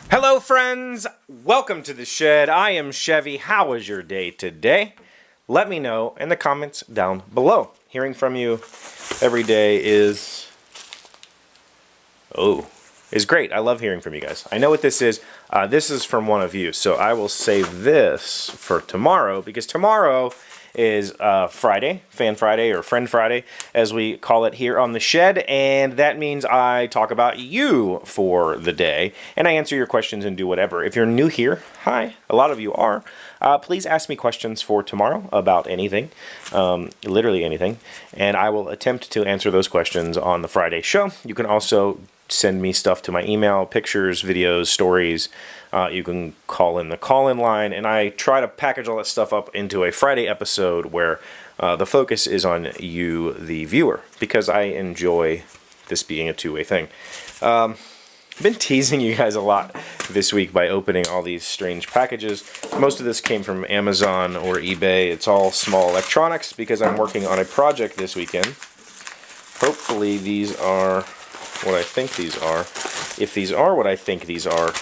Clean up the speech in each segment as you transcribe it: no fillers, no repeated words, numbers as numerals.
Hello friends, welcome to the shed. I am Chevee. How was your day today? Let me know in the comments down below. Hearing from you every day is great. I love hearing from you guys. I know what this is. This is from one of you, so I will save this for tomorrow because tomorrow is Friday, Fan Friday or Friend Friday, as we call it here on the shed, and that means I talk about you for the day, and I answer your questions and do whatever. If you're new here, hi, a lot of you are, please ask me questions for tomorrow about anything, literally anything, and I will attempt to answer those questions on the Friday show. You can also send me stuff to my email, pictures, videos, stories. You can call in the call-in line, and I try to package all that stuff up into a Friday episode where the focus is on you, the viewer, because I enjoy this being a two-way thing. I've been teasing you guys a lot this week by opening all these strange packages. Most of this came from Amazon or eBay. It's all small electronics because I'm working on a project this weekend. Hopefully these are what I think these are. If these are what I think these are,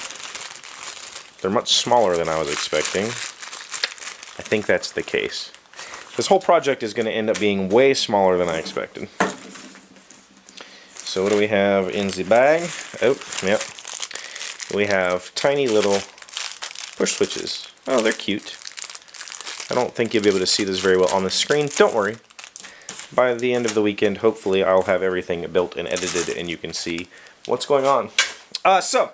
they're much smaller than I was expecting. I think that's the case. This whole project is going to end up being way smaller than I expected. So what do we have in the bag? Oh, yep. We have tiny little push switches. Oh, they're cute. I don't think you'll be able to see this very well on the screen. Don't worry. By the end of the weekend, hopefully I'll have everything built and edited and you can see what's going on. So,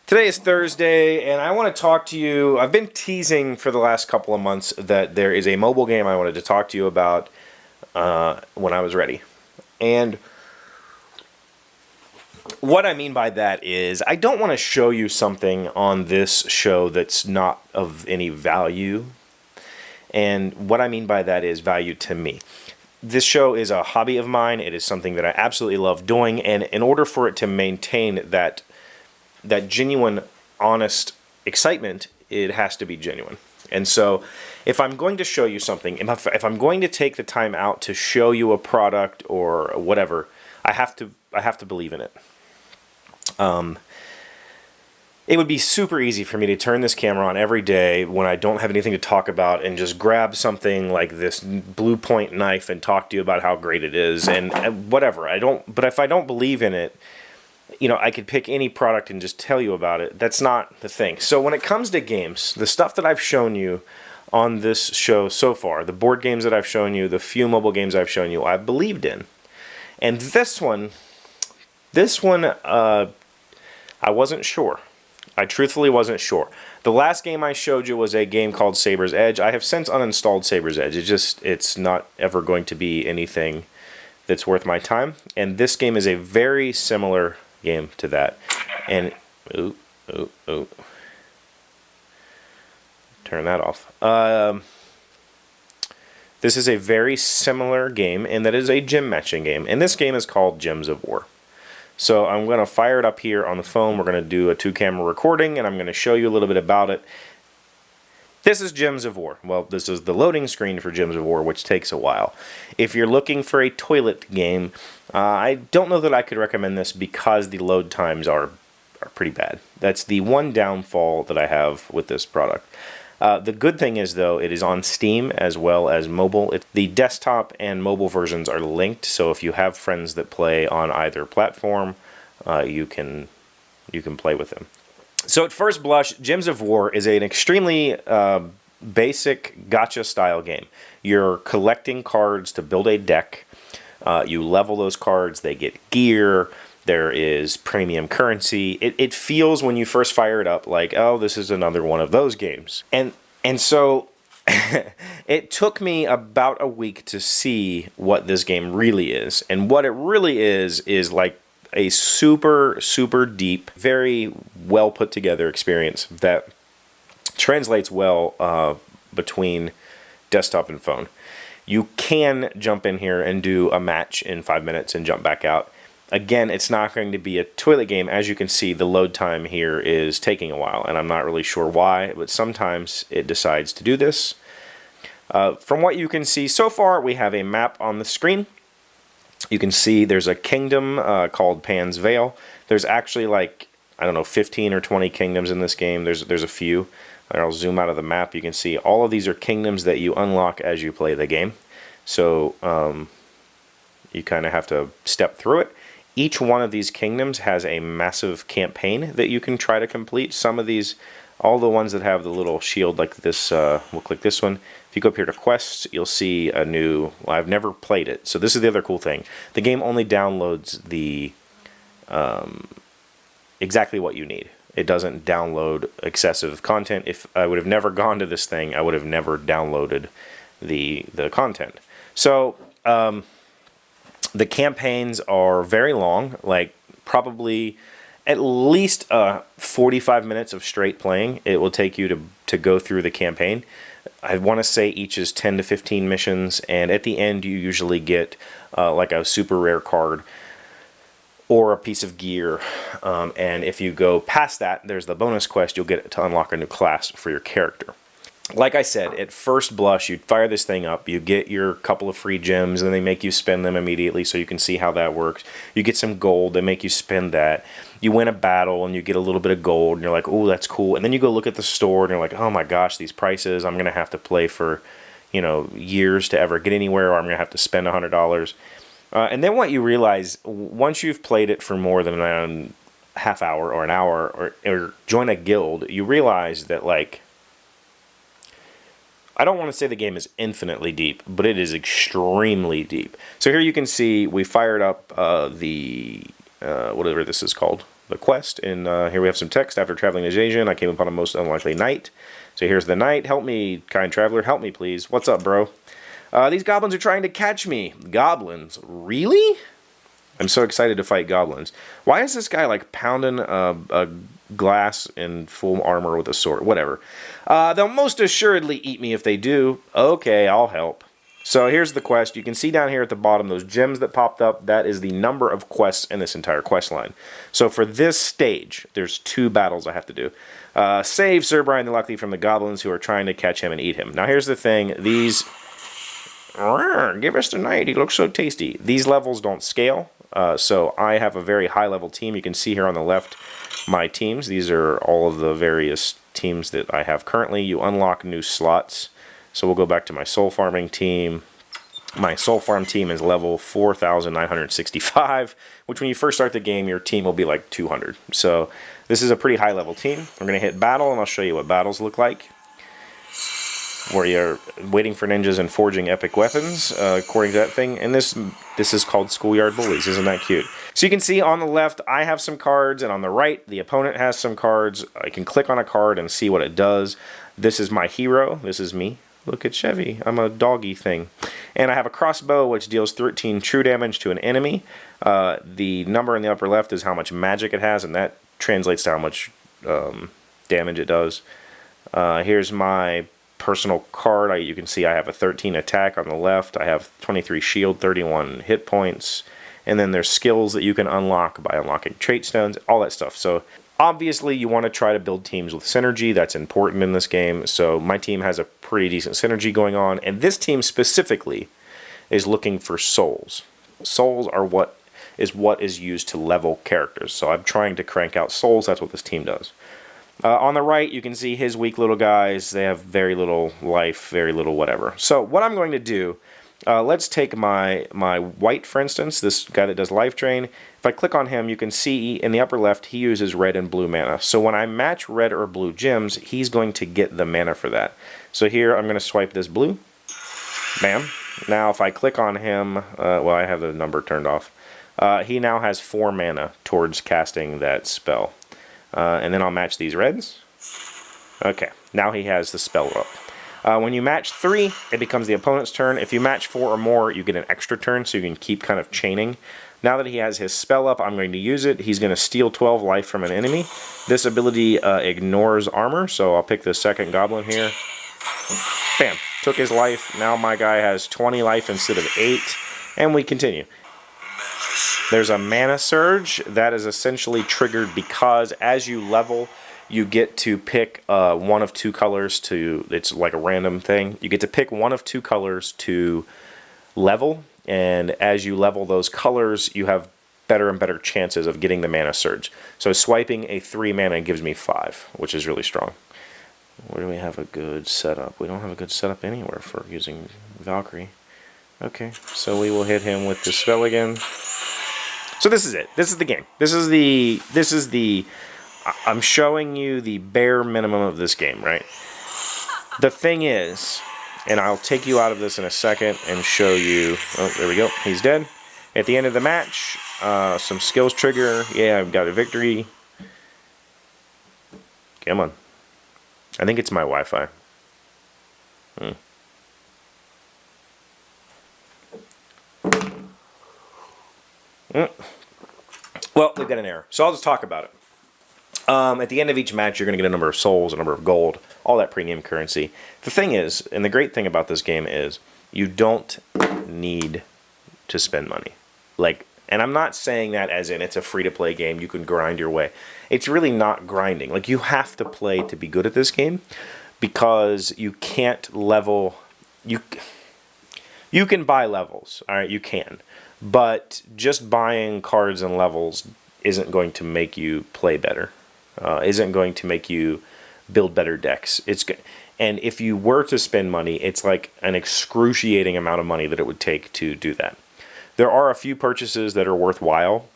today is Thursday and I want to talk to you. I've been teasing for the last couple of months that there is a mobile game I wanted to talk to you about when I was ready. And what I mean by that is I don't want to show you something on this show that's not of any value. And what I mean by that is value to me. This show is a hobby of mine. It is something that I absolutely love doing, and in order for it to maintain that genuine, honest excitement, it has to be genuine. And so, if I'm going to show you something, if I'm going to take the time out to show you a product or whatever, I have to believe in it. It would be super easy for me to turn this camera on every day when I don't have anything to talk about and just grab something like this Blue Point knife and talk to you about how great it is and whatever. But if I don't believe in it, you know, I could pick any product and just tell you about it. That's not the thing. So when it comes to games, the stuff that I've shown you on this show so far, the board games that I've shown you, the few mobile games I've shown you, I've believed in. And this one, I wasn't sure. I truthfully wasn't sure. The last game I showed you was a game called Saber's Edge. I have since uninstalled Saber's Edge. It's not ever going to be anything that's worth my time. And this game is a very similar game to that. And turn that off. This is a very similar game, and that is a gem matching game. And this game is called Gems of War. So I'm going to fire it up here on the phone. We're going to do a 2-camera recording, and I'm going to show you a little bit about it. This is Gems of War. Well, this is the loading screen for Gems of War, which takes a while. If you're looking for a toilet game, I don't know that I could recommend this because the load times are pretty bad. That's the one downfall that I have with this product. The good thing is, though, it is on Steam as well as mobile. The desktop and mobile versions are linked, so if you have friends that play on either platform, you can play with them. So at first blush, Gems of War is an extremely basic gacha-style game. You're collecting cards to build a deck. You level those cards, they get gear. There is premium currency. It feels when you first fire it up like, oh, this is another one of those games. And so it took me about a week to see what this game really is. And what it really is like a super, super deep, very well put together experience that translates well between desktop and phone. You can jump in here and do a match in 5 minutes and jump back out. Again, it's not going to be a toilet game. As you can see, the load time here is taking a while, and I'm not really sure why, but sometimes it decides to do this. From what you can see so far, we have a map on the screen. You can see there's a kingdom called Pan's Vale. There's actually like, I don't know, 15 or 20 kingdoms in this game. There's a few. I'll zoom out of the map. You can see all of these are kingdoms that you unlock as you play the game. So you kind of have to step through it. Each one of these kingdoms has a massive campaign that you can try to complete. Some of these, all the ones that have the little shield like this, we'll click this one. If you go up here to quests, you'll see a new, well, I've never played it, so this is the other cool thing. The game only downloads the exactly what you need. It doesn't download excessive content. If I would have never gone to this thing, I would have never downloaded the content. So the campaigns are very long, like probably at least 45 minutes of straight playing. It will take you to go through the campaign. I want to say each is 10 to 15 missions, and at the end you usually get like a super rare card or a piece of gear, and if you go past that, there's the bonus quest. You'll get to unlock a new class for your character. Like I said, at first blush, you fire this thing up, you get your couple of free gems, and they make you spend them immediately so you can see how that works. You get some gold, they make you spend that. You win a battle, and you get a little bit of gold, and you're like, oh, that's cool. And then you go look at the store, and you're like, oh my gosh, these prices, I'm going to have to play for, you know, years to ever get anywhere, or I'm going to have to spend $100. And then what you realize, once you've played it for more than a half hour or an hour, or join a guild, you realize that, like, I don't want to say the game is infinitely deep, but it is extremely deep. So here you can see we fired up whatever this is called, the quest, and here we have some text. After traveling to Zhejian, I came upon a most unlikely night. So here's the night. Help me, kind traveler, help me please. What's up, bro? These goblins are trying to catch me. Goblins? Really? I'm so excited to fight goblins. Why is this guy like pounding a glass in full armor with a sword? Whatever. They'll most assuredly eat me if they do. Okay, I'll help. So here's the quest. You can see down here at the bottom those gems that popped up. That is the number of quests in this entire quest line. So for this stage, there's 2 battles I have to do. Save Sir Brian the Lucky from the goblins who are trying to catch him and eat him. Now here's the thing. These... Give us the night. He looks so tasty. These levels don't scale. So I have a very high level team. You can see here on the left my teams. These are all of the various teams that I have currently. You unlock new slots. So we'll go back to my soul farming team. My soul farm team is level 4,965, which when you first start the game, your team will be like 200. So this is a pretty high level team. I'm going to hit battle, and I'll show you what battles look like, where you're waiting for ninjas and forging epic weapons, according to that thing. And this is called Schoolyard Bullies. Isn't that cute? So you can see on the left, I have some cards, and on the right, the opponent has some cards. I can click on a card and see what it does. This is my hero. This is me. Look at Chevee. I'm a doggy thing. And I have a crossbow, which deals 13 true damage to an enemy. The number in the upper left is how much magic it has, and that translates to how much damage it does. Here's my personal card. You can see I have a 13 attack on the left. I have 23 shield, 31 hit points. And then there's skills that you can unlock by unlocking trait stones, all that stuff. So obviously you want to try to build teams with synergy. That's important in this game. So my team has a pretty decent synergy going on. And this team specifically is looking for souls. Souls are what is used to level characters. So I'm trying to crank out souls. That's what this team does. On the right, you can see his weak little guys. They have very little life, very little whatever. So what I'm going to do, let's take my white, for instance, this guy that does life drain. If I click on him, you can see in the upper left, he uses red and blue mana. So when I match red or blue gems, he's going to get the mana for that. So here, I'm going to swipe this blue. Bam. Now, if I click on him, well, I have the number turned off. He now has 4 mana towards casting that spell. And then I'll match these reds. Okay, now he has the spell up. When you match 3, it becomes the opponent's turn. If you match 4 or more, you get an extra turn, so you can keep kind of chaining. Now that he has his spell up, I'm going to use it. He's going to steal 12 life from an enemy. This ability ignores armor, so I'll pick the second goblin here. Bam, took his life. Now my guy has 20 life instead of 8, and we continue. There's a mana surge that is essentially triggered because as you level, you get to pick one of two colors to, it's like a random thing. You get to pick one of two colors to level, and as you level those colors, you have better and better chances of getting the mana surge. So swiping a 3 mana gives me 5, which is really strong. Where do we have a good setup? We don't have a good setup anywhere for using Valkyrie. Okay, so we will hit him with the spell again. So this is it. This is the game. This is the I'm showing you the bare minimum of this game, right? The thing is, and I'll take you out of this in a second and show you, oh, there we go, he's dead. At the end of the match, some skills trigger, yeah, I've got a victory. Come on. I think it's my Wi-Fi. Well, we've got an error, so I'll just talk about it. At the end of each match, you're going to get a number of souls, a number of gold, all that premium currency. The thing is, and the great thing about this game is, you don't need to spend money. Like, and I'm not saying that as in it's a free-to-play game, you can grind your way. It's really not grinding. Like, you have to play to be good at this game, because you can't level... You can buy levels, alright, you can. But just buying cards and levels isn't going to make you play better. Isn't going to make you build better decks. And if you were to spend money, it's like an excruciating amount of money that it would take to do that. There are a few purchases that are worthwhile,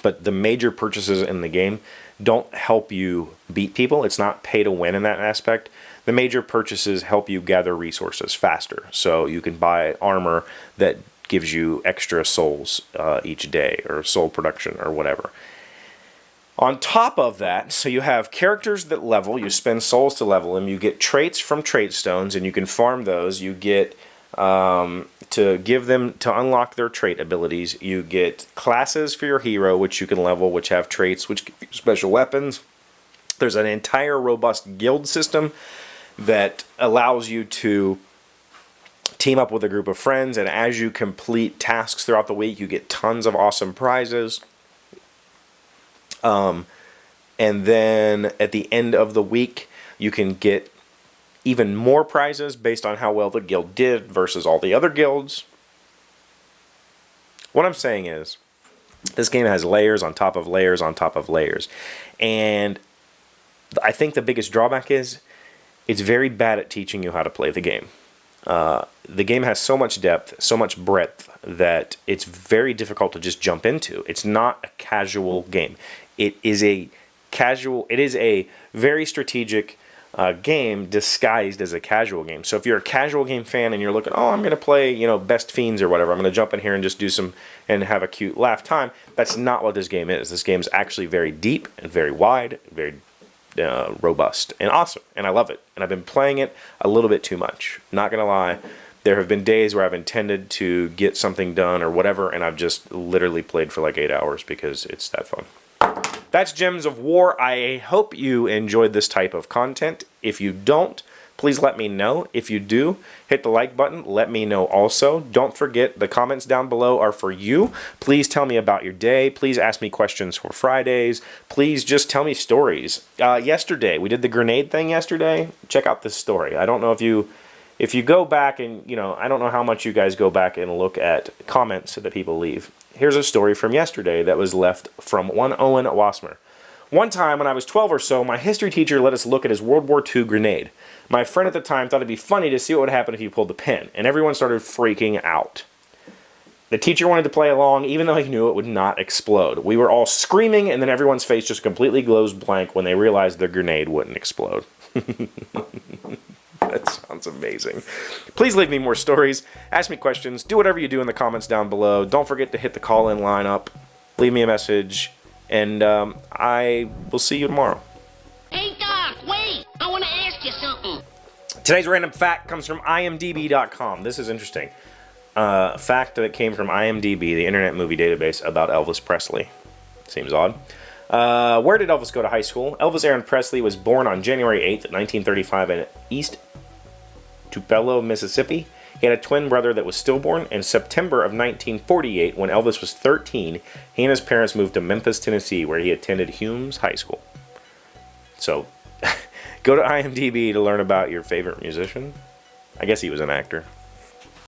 but the major purchases in the game don't help you beat people. It's not pay to win in that aspect. The major purchases help you gather resources faster. So you can buy armor that gives you extra souls each day, or soul production, or whatever. On top of that, so you have characters that level, you spend souls to level them, you get traits from trait stones, and you can farm those, you get to give them, to unlock their trait abilities, you get classes for your hero, which you can level, which have traits, which give you special weapons. There's an entire robust guild system that allows you to team up with a group of friends, and as you complete tasks throughout the week, you get tons of awesome prizes. And then at the end of the week, you can get even more prizes based on how well the guild did versus all the other guilds. What I'm saying is, this game has layers on top of layers on top of layers. And I think the biggest drawback is, it's very bad at teaching you how to play the game. The game has so much depth, so much breadth, that it's very difficult to just jump into. It's not a casual game. It is a very strategic game disguised as a casual game. So if you're a casual game fan and you're looking, oh, I'm going to play, you know, Best Fiends or whatever, I'm going to jump in here and just do some, and have a cute laugh time, that's not what this game is. This game is actually very deep and very wide, very robust and awesome, and I love it. And I've been playing it a little bit too much. Not going to lie. There have been days where I've intended to get something done or whatever, and I've just literally played for like 8 hours because it's that fun. That's Gems of War. I hope you enjoyed this type of content. If you don't, please let me know. If you do, hit the like button. Let me know also. Don't forget, the comments down below are for you. Please tell me about your day. Please ask me questions for Fridays. Please just tell me stories. Yesterday, we did the grenade thing yesterday. Check out this story. I don't know if you go back and, you know, I don't know how much you guys go back and look at comments that people leave. Here's a story from yesterday that was left from one Owen Wasmer. One time when I was 12 or so, my history teacher let us look at his World War II grenade. My friend at the time thought it'd be funny to see what would happen if he pulled the pin, and everyone started freaking out. The teacher wanted to play along, even though he knew it would not explode. We were all screaming, and then everyone's face just completely glows blank when they realized the grenade wouldn't explode. That sounds amazing. Please leave me more stories, ask me questions, do whatever you do in the comments down below. Don't forget to hit the call-in line up, leave me a message, and I will see you tomorrow. Hey Doc, wait! I want to ask you something. Today's random fact comes from imdb.com. This is interesting. Fact that came from IMDb, the Internet Movie Database, about Elvis Presley. Seems odd. Where did Elvis go to high school? Elvis Aaron Presley was born on January 8th, 1935 in East Tupelo, Mississippi. He had a twin brother that was stillborn. In September of 1948, when Elvis was 13, he and his parents moved to Memphis, Tennessee, where he attended Humes High School. So, go to IMDb to learn about your favorite musician. I guess he was an actor.